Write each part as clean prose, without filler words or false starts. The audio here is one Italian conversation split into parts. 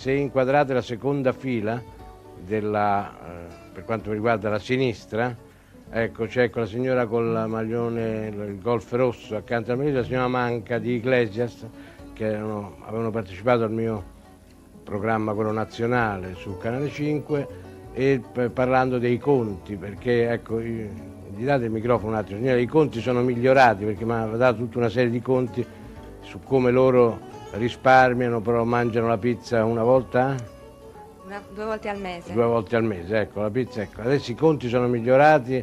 se inquadrate la seconda fila per quanto mi riguarda la sinistra, ecco, c'è quella signora con la maglione, il golf rosso accanto al marito, la signora Manca di Iglesias, che avevano partecipato al mio programma, quello nazionale, su Canale 5, e parlando dei conti, perché ecco, gli date il microfono un attimo, signora, i conti sono migliorati, perché mi ha dato tutta una serie di conti su come loro risparmiano, però mangiano la pizza una volta? 2 volte al mese. 2 volte al mese, ecco, la pizza, ecco. Adesso i conti sono migliorati,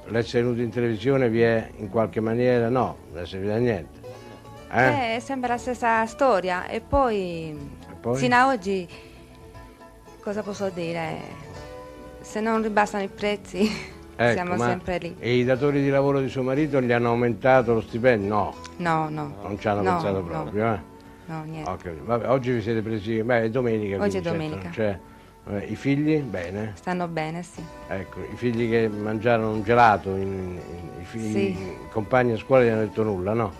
l'essere venuto in televisione vi è in qualche maniera, no, non è servito a niente. È sempre la stessa storia, e poi? Sino ad oggi, cosa posso dire? Se non ribassano i prezzi, ecco, siamo sempre lì. E i datori di lavoro di suo marito gli hanno aumentato lo stipendio? No. No. Non ci hanno pensato proprio, No, niente. Okay. Vabbè, oggi vi siete presi, è domenica. Oggi è quindi, domenica. Certo, i figli, bene? Stanno bene, sì. Ecco, i figli che mangiarono un gelato, i compagni a scuola gli hanno detto nulla, no?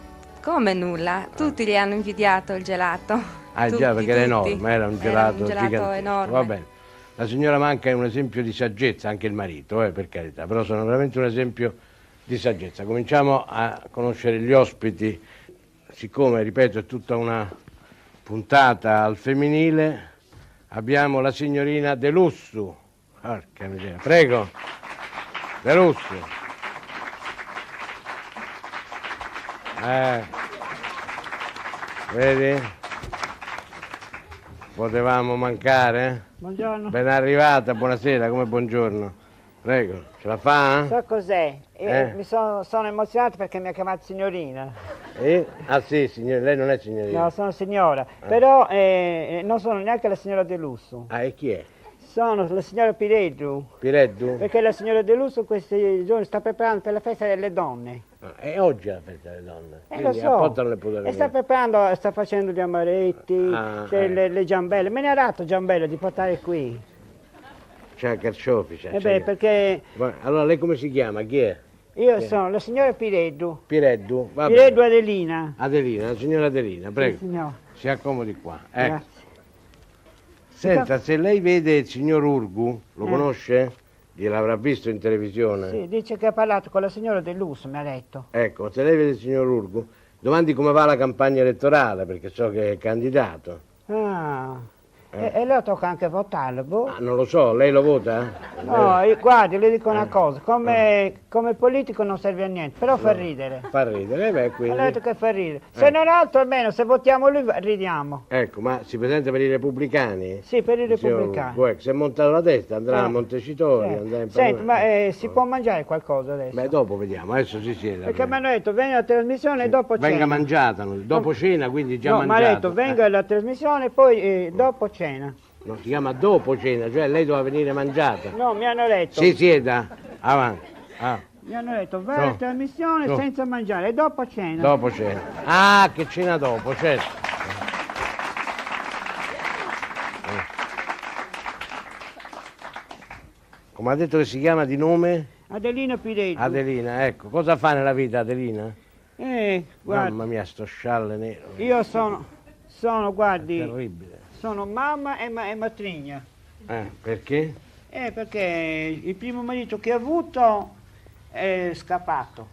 Come nulla? Tutti gli hanno invidiato il gelato. Tutti, già, perché era enorme, era un gelato gigante. Enorme. Va bene. La signora Manca è un esempio di saggezza, anche il marito, per carità, però sono veramente un esempio di saggezza. Cominciamo a conoscere gli ospiti, siccome, ripeto, è tutta una puntata al femminile. Abbiamo la signorina De Lussu. Porca miseria. Prego. De Lussu. Vedi? Potevamo mancare? Buongiorno. Ben arrivata, buonasera, come buongiorno. Prego, ce la fa? So cos'è? Sono emozionato perché mi ha chiamato signorina. Ah sì, lei non è signorina. No, sono signora. Però non sono neanche la signora De Lusso. Ah, e chi è? Sono la signora Pireddu. Pireddu? Perché la signora De Lusso questi giorni sta preparando per la festa delle donne. E oggi è la festa delle donne. Lo so. E sta preparando, sta facendo gli amaretti, le giambelle. Me ne ha dato giambelle di portare qui. C'è Carciofi, perché... Allora lei come si chiama? Chi è? Io sono la signora Pireddu. Pireddu? Va Pireddu bene. Adelina. Adelina, la signora Adelina, prego. Sì, signor. Si accomodi qua. Ecco. Grazie. Senta, se lei vede il signor Urgu, lo conosce? Gliel'avrà visto in televisione? Sì, dice che ha parlato con la signora De Lusso, mi ha detto. Ecco, se lei vede il signor Urgu, domandi come va la campagna elettorale, perché so che è candidato. Ah, e lei tocca anche votarlo, boh? Ah, non lo so, lei lo vota? No, guardi, le dico una cosa, come politico non serve a niente, però fa ridere. Fa ridere, quindi... Ha detto che fa ridere. Se non altro, almeno, se votiamo lui, ridiamo. Ecco, ma si presenta per i repubblicani? Sì, per i repubblicani. Ecco, si è montato la testa, andrà a Montecitorio, andrà in Senti, ma si può mangiare qualcosa adesso? Beh, dopo vediamo, adesso si siede. Perché mi hanno detto, venga alla trasmissione e dopo cena. Venga mangiata, dopo cena, quindi già mangiata. No, mi ha detto, venga alla trasmissione e poi dopo cena. No, si chiama dopo cena, cioè lei doveva venire mangiata. No, mi hanno detto. Si sieda, avanti. Mi hanno detto, vai alla trasmissione senza mangiare e dopo cena. Dopo cena. Ah, che cena dopo, certo. Come ha detto che si chiama di nome? Adelina Pireddu. Adelina, ecco. Cosa fa nella vita Adelina? Guarda. Mamma mia, sto scialle nero. Io sono, guardi... È terribile. Sono mamma e matrigna. Perché? Perché il primo marito che ho avuto è scappato.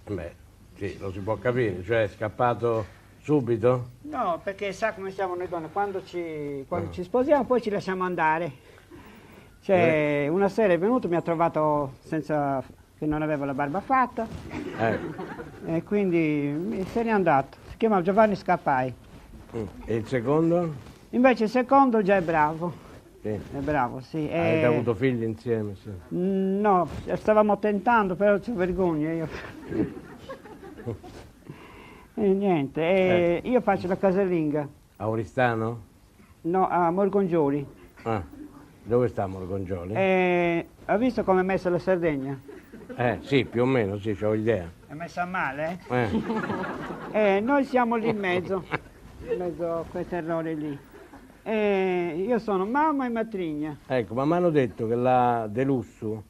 Beh, sì, lo si può capire, cioè è scappato subito? No, perché sa come siamo noi donne, quando ci sposiamo poi ci lasciamo andare. Cioè, una sera è venuto, mi ha trovato senza che non avevo la barba fatta e quindi se n'è andato. Si chiama Giovanni Scappai. E il secondo? Invece il secondo già è bravo. Sì. È bravo, sì. Avete avuto figli insieme? Sì. No, stavamo tentando, però c'ho vergogna io. Niente, io faccio la casalinga. A Oristano? No, a Morgongioli. Dove sta Morgongioli? Ha visto come è messa la Sardegna? Sì, più o meno, sì, ho idea. È messa male, noi siamo lì in mezzo a quei terrori lì. Io sono mamma e matrigna. Ecco, ma mi hanno detto che la De Lussu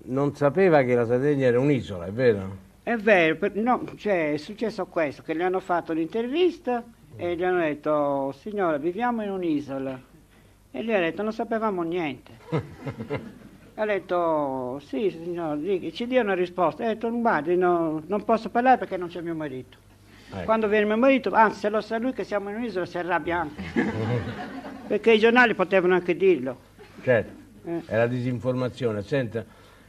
non sapeva che la Sardegna era un'isola, è vero? È vero, no, cioè, è successo questo, che le hanno fatto l'intervista e gli hanno detto, signora, viviamo in un'isola. E lui ha detto, non sapevamo niente. Ha detto, sì signora, ci dia una risposta. Ha detto, guardi, non posso parlare perché non c'è mio marito. Quando viene mio marito, anzi se lo sa lui che siamo in un'isola si arrabbia anche. Perché i giornali potevano anche dirlo. Certo, è la disinformazione. Senta,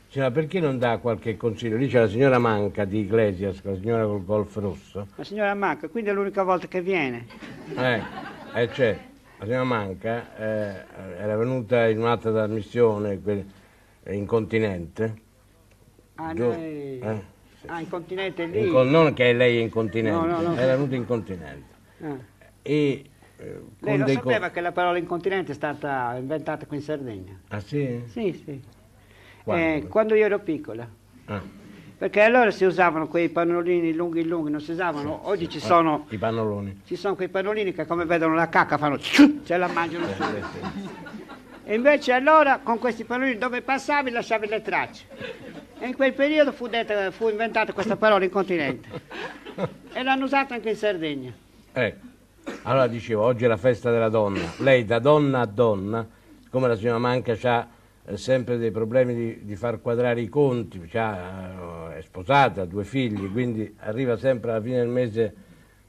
signora, perché non dà qualche consiglio? Lì c'è la signora Manca di Iglesias, la signora col golf rosso. La signora Manca, quindi è l'unica volta che viene. Certo. La signora Manca era venuta in un'altra trasmissione incontinente. Incontinente lì? Non che lei è incontinente, no. era venuta incontinente. Lei lo sapeva che la parola incontinente è stata inventata qui in Sardegna? Ah sì? Sì. Quando io ero piccola. Perché allora si usavano quei pannolini lunghi, non si usavano. Oggi ci sono i pannoloni. Ci sono quei pannolini che come vedono la cacca fanno ce la mangiano su. E invece allora con questi pannolini dove passavi lasciavi le tracce. E in quel periodo fu inventata questa parola incontinente. E l'hanno usata anche in Sardegna. Allora dicevo, oggi è la festa della donna. Lei da donna a donna, come la signora Manca ha sempre dei problemi di far quadrare i conti, è sposata, ha 2 figli, quindi arriva sempre alla fine del mese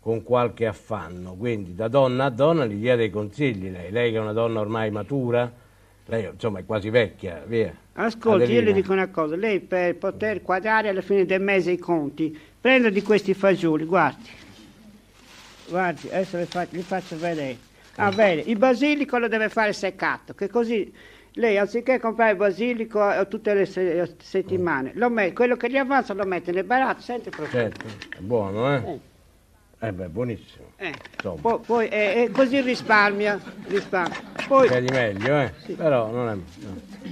con qualche affanno. Quindi da donna a donna gli dia dei consigli lei che è una donna ormai matura, lei insomma è quasi vecchia, via. Ascolti, io le dico una cosa, lei per poter quadrare alla fine del mese i conti, prenda di questi fagioli, guardi, adesso li faccio vedere. Bene, il basilico lo deve fare seccato, che così lei anziché comprare il basilico tutte le settimane, quello che gli avanza lo mette nel baratto, sente proprio. Certo, è buono, buonissimo. Poi così risparmia. Poi è di meglio, sì. Però non è...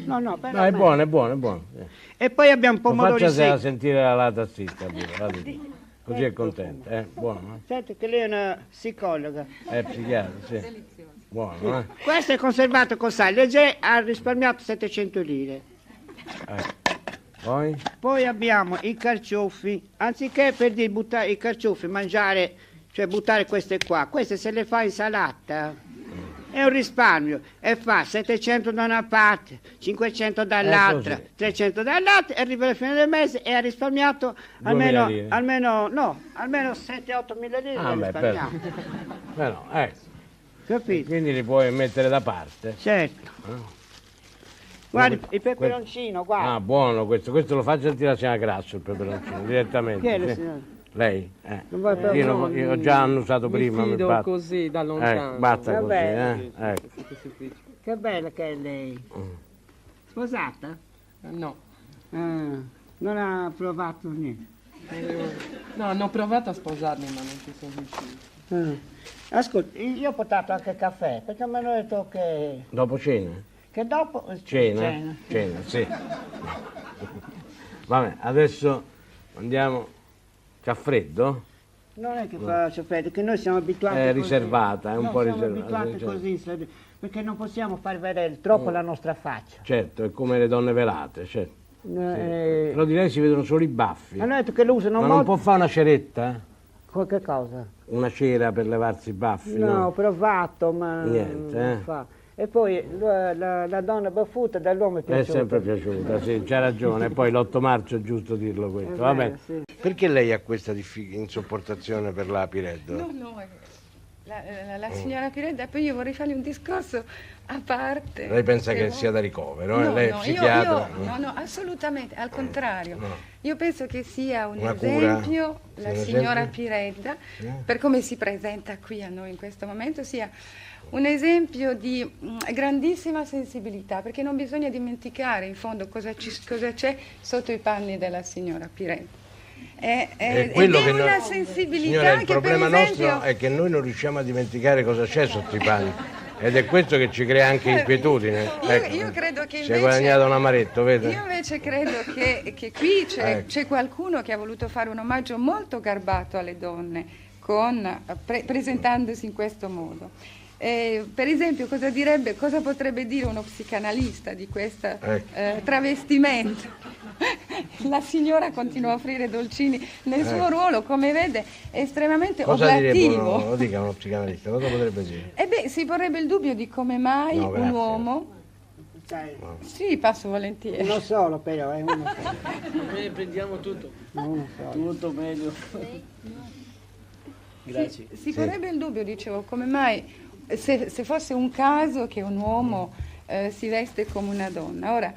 No, però è buono. E poi abbiamo pomodori secchi. Faccia sentire la tassista, così è contenta, buono. Senti che lei è una psicologa. È psichiatra, sì. Buono, Questo è conservato con sale, ha risparmiato 700 lire. Poi abbiamo i carciofi, anziché per dire buttare i carciofi, cioè buttare queste qua, queste se le fa insalata, è un risparmio, e fa 700 da una parte, 500 dall'altra, 300 dall'altra, e arriva alla fine del mese e ha risparmiato almeno 7-8 mila lire. Però, capito? Quindi li puoi mettere da parte. Certo. Guardi, il peperoncino, guarda. Buono questo lo faccio sentire la signora Grasso, il peperoncino, direttamente. Chi è la signora? Lei? Io ho già annusato prima. Mi fido così, da lontano. Batta così, Che bella che è lei. Sposata? No. Non ha provato niente? No, hanno provato a sposarmi, ma non ci sono riuscito. Ascolta, io ho portato anche caffè, perché mi hanno detto che... Dopo cena? Che dopo... Cena, sì. Vabbè, adesso andiamo... C'ha freddo? Non è che faccio freddo, che noi siamo abituati È riservata, è un po' riservata. Siamo abituati così, perché non possiamo far vedere troppo la nostra faccia. Certo, è come le donne velate, certo. Però di lei si vedono solo i baffi. Hanno detto che lo usano Ma molto... non può fare una ceretta? Che cosa? Una cera per levarsi i baffi? No, ho provato, ma niente, non fa. E poi la donna baffuta dall'uomo è piaciuta. È sempre piaciuta, sì, c'ha ragione. E poi l'8 marzo è giusto dirlo questo. Va bene. Sì. Perché lei ha questa insopportazione per la Pireddo? No, la signora Piredda, poi io vorrei farle un discorso a parte. Lei pensa che sia da ricovero? No, lei è psichiatra? No, assolutamente, al contrario. No. Io penso che sia un Una esempio, cura? la Un signora esempio? Piredda, per come si presenta qui a noi in questo momento, sia un esempio di grandissima sensibilità, perché non bisogna dimenticare in fondo cosa c'è sotto i panni della signora Piredda. Ed è una sensibilità signora, il che problema per esempio... nostro è che noi non riusciamo a dimenticare cosa c'è sotto i panni. Ed è questo che ci crea anche inquietudine. Io credo che si è guadagnato un amaretto, vede? Io invece credo che qui c'è qualcuno che ha voluto fare un omaggio molto garbato alle donne, presentandosi in questo modo. Per esempio, cosa potrebbe dire uno psicanalista di questo travestimento? La signora continua a offrire dolcini nel suo ruolo, come vede, è estremamente Cosa direbbe oblativo. lo dica uno psicanalista, cosa potrebbe dire? E beh, si porrebbe il dubbio di come mai No, un grazie. uomo... Sai, Sì, passo volentieri. uno solo però, è uno solo. Noi prendiamo tutto. Uno solo. Tutto meglio. Grazie. Si porrebbe il dubbio, dicevo, come mai se fosse un caso che un uomo si veste come una donna. Ora,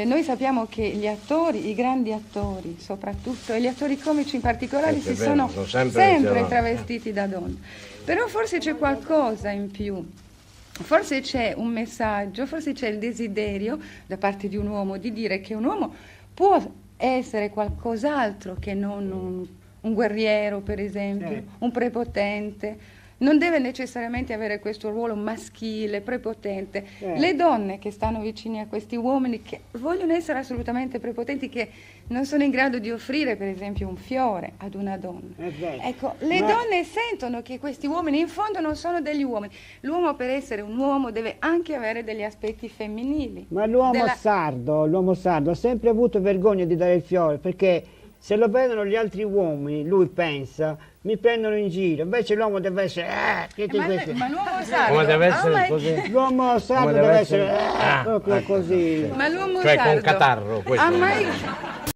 noi sappiamo che gli attori, i grandi attori soprattutto, e gli attori comici in particolare, si vero, sono sono sempre travestiti da donna. Però forse c'è qualcosa in più. Forse c'è un messaggio, forse c'è il desiderio da parte di un uomo di dire che un uomo può essere qualcos'altro che non un guerriero, per esempio, Certo. un prepotente. Non deve necessariamente avere questo ruolo maschile, prepotente. Certo. Le donne che stanno vicine a questi uomini, che vogliono essere assolutamente prepotenti, che non sono in grado di offrire, per esempio, un fiore ad una donna. È vero. Ecco, le Ma- donne sentono che questi uomini in fondo non sono degli uomini. L'uomo, per essere un uomo, deve anche avere degli aspetti femminili. Ma l'uomo Della- sardo ha sempre avuto vergogna di dare il fiore, perché se lo vedono gli altri uomini, lui pensa, mi prendono in giro. Invece l'uomo deve essere... che ti questo? Ma l'uomo sardo... Come deve essere ama- così? L'uomo sardo Come deve deve essere essere? proprio ecco, così. sì. Ma l'uomo Cioè con sardo catarro, questo. ha mai